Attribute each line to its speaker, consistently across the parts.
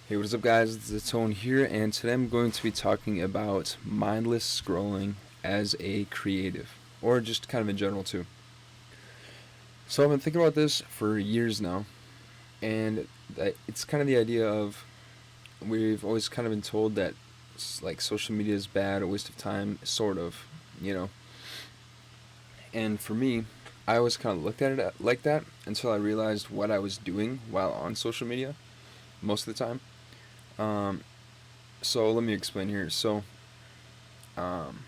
Speaker 1: Hey, what is up, guys? It's the Tone here, and today I'm going to be talking about mindless scrolling as a creative, or just kind of in general, too. So, I've been thinking about this for years now, and it's kind of the idea of we've always kind of been told that like social media is bad, a waste of time, sort of, you know. And for me, I always kind of looked at it like that until I realized what I was doing while on social media most of the time. Um, so let me explain here. Um,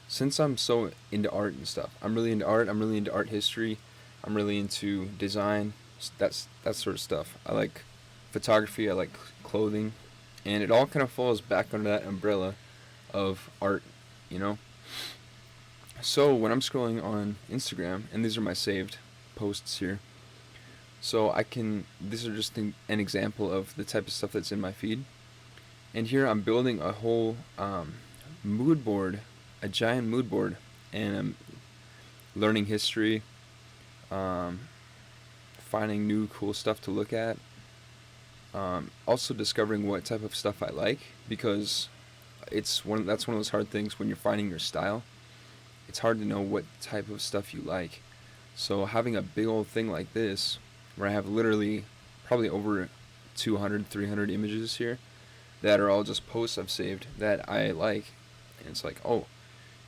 Speaker 1: since I'm so into art and stuff, I'm really into art. I'm really into art history. I'm really into design. That's that sort of stuff. I like photography. I like clothing, and it all kind of falls back under that umbrella of art. You know. So when I'm scrolling on Instagram, and these are my saved posts here. So I can. These are just an example of the type of stuff that's in my feed. And here I'm building a whole mood board, a giant mood board, and I'm learning history, um, finding new cool stuff to look at, also discovering what type of stuff I like, because that's one of those hard things when you're finding your style. It's hard to know what type of stuff you like. So having a big old thing like this, where I have literally probably over 200, 300 images here that are all just posts I've saved that I like, and it's like, oh,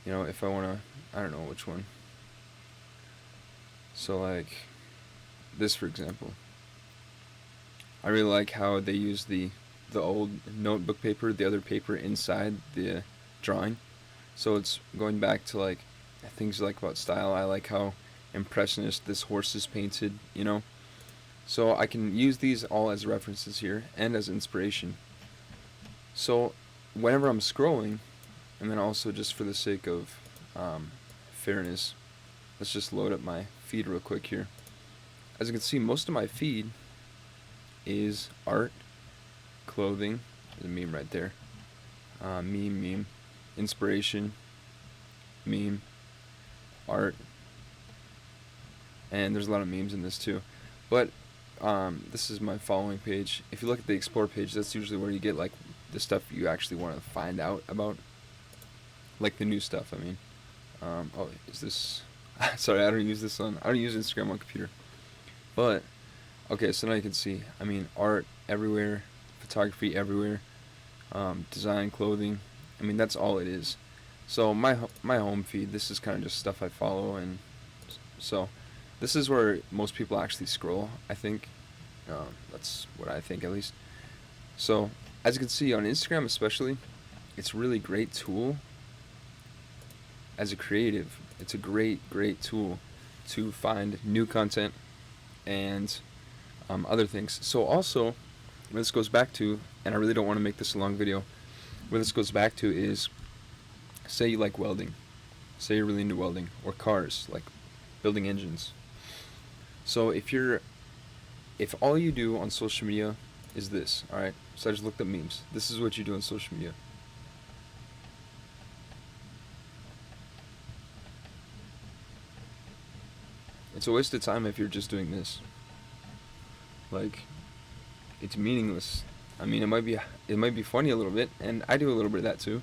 Speaker 1: if I want to, I don't know which one. So like this, for example, I really like how they use the old notebook paper, the other paper inside the drawing. So it's going back to like things you like about style. I like how impressionist this horse is painted. So I can use these all as references here and as inspiration. So whenever I'm scrolling, and then also just for the sake of fairness, let's just load up my feed real quick here. As you can see, most of my feed is art, clothing, there's a meme right there, meme, inspiration, meme, art, and there's a lot of memes in this too. But this is my following page. If you look at the explore page, that's usually where you get like the stuff you actually want to find out about, like the new stuff. I mean, oh, is this? Sorry, I don't use Instagram on computer. But okay, so now you can see. I mean, art everywhere, photography everywhere, design, clothing. I mean, that's all it is. So my home feed. This is kind of just stuff I follow, and so this is where most people actually scroll, I think. That's what I think, at least. So as you can see on Instagram especially, it's a really great tool as a creative. It's a great tool to find new content and other things. So also, where this goes back to, and I really don't want to make this a long video, where this goes back to is, say you like welding. Say you're really into welding, or cars, like building engines. So if all you do on social media is this, alright? So I just looked up memes. This is what you do on social media. It's a waste of time if you're just doing this. Like, it's meaningless. I mean, it might be funny a little bit, and I do a little bit of that too.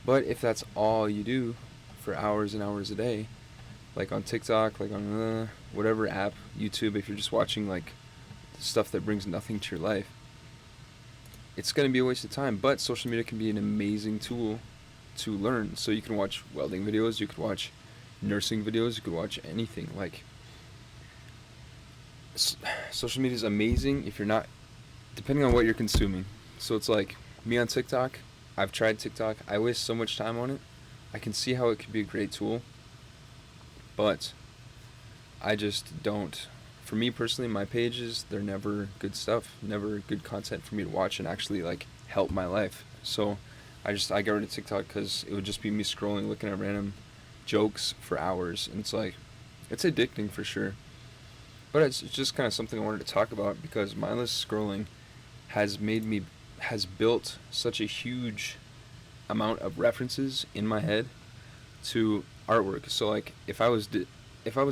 Speaker 1: But if that's all you do for hours and hours a day, like on TikTok, like on whatever app, YouTube, if you're just watching like stuff that brings nothing to your life, it's going to be a waste of time. But social media can be an amazing tool to learn. So you can watch welding videos, you could watch nursing videos, you could watch anything. Like, social media is amazing if you're not, depending on what you're consuming. So it's like me on TikTok. I've tried TikTok. I waste so much time on it. I can see how it could be a great tool, but I just don't. For me personally, my pages, they're never good stuff, never good content for me to watch and actually like help my life. So I got rid of TikTok because it would just be me scrolling, looking at random jokes for hours, and it's like, it's addicting for sure. But it's just kind of something I wanted to talk about because mindless scrolling has built such a huge amount of references in my head to artwork. So like if I was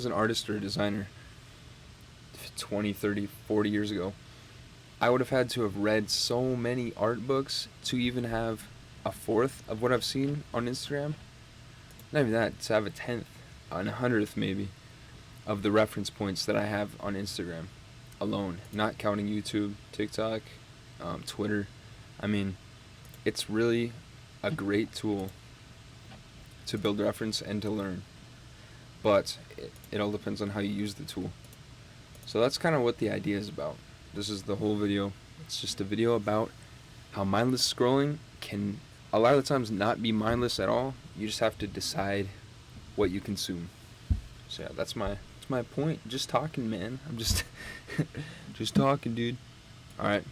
Speaker 1: an artist or a designer 20, 30, 40 years ago, I would have had to have read so many art books to even have a fourth of what I've seen on Instagram. Not even that, to have a tenth, a hundredth maybe, of the reference points that I have on Instagram alone, not counting YouTube, TikTok, Twitter. I mean, it's really a great tool to build reference and to learn, but it all depends on how you use the tool. So that's kind of what the idea is about. This is the whole video. It's just a video about how mindless scrolling can a lot of the times not be mindless at all. You just have to decide what you consume. So yeah, that's my point. Just talking, man. I'm just just talking, dude. All right.